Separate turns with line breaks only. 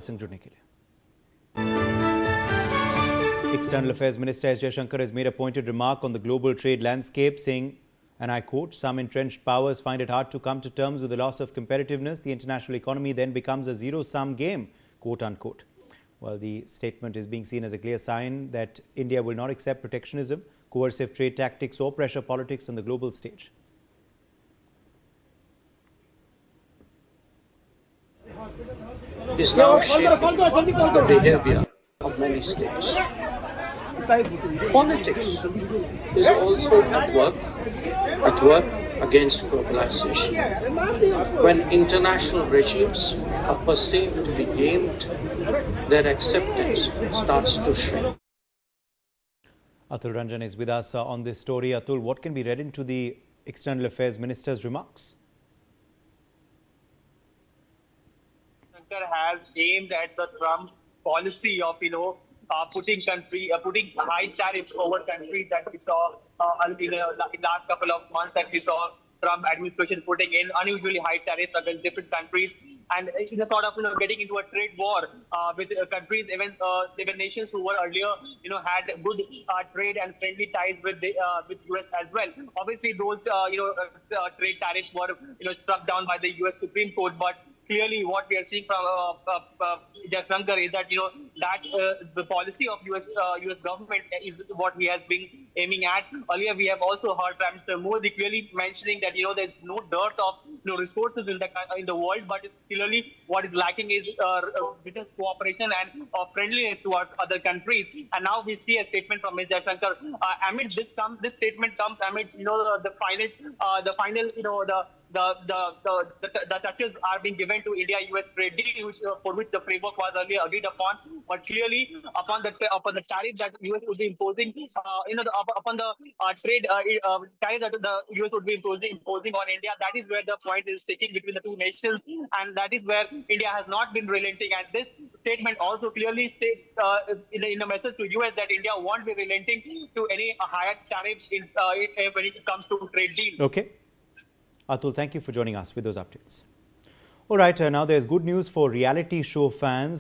जुड़ने के लिए। External Affairs Minister Jaishankar has made a pointed remark on the global trade landscape, saying, and I quote, "Some entrenched powers find it hard to come to terms with the loss of competitiveness. The international economy then becomes a zero-sum game," quote unquote. Well, the statement is being seen as a clear sign that India will not accept protectionism, coercive trade tactics or pressure politics on the global stage.
Is now shaping the behavior of many states. Politics is also at work against globalization. When international regimes are perceived to be gamed, their acceptance starts to shrink.
Atul Ranjan is with us on this story. Atul, what can be read into the External Affairs Minister's remarks?
Jaishankar has aimed at the Trump policy of, putting high tariffs over countries that we saw in the last couple of months, that we saw Trump administration putting in unusually high tariffs against different countries, and it's a sort of getting into a trade war with countries, even nations who were earlier had good trade and friendly ties with US as well. Obviously, those trade tariffs were struck down by the US Supreme Court, but clearly, what we are seeing from Jaishankar is that the policy of US government is what he has been aiming at. Earlier, we have also heard Prime Minister Modi clearly mentioning that there's no dearth of resources in the world, but clearly what is lacking is business cooperation and friendliness towards other countries. And now we see a statement from Ms. Jaishankar. Amid this statement comes amid the touches are being given to India-US trade deal, for which the framework was earlier agreed upon. But clearly, upon the tariff that US would be imposing, upon the trade tariff that the US would be imposing on India, that is where the point is sticking between the two nations, and that is where India has not been relenting. And this statement also clearly states in a message to US that India won't be relenting to any higher tariffs when it comes to trade deals.
Okay. Atul, thank you for joining us with those updates. All right, now there's good news for reality show fans.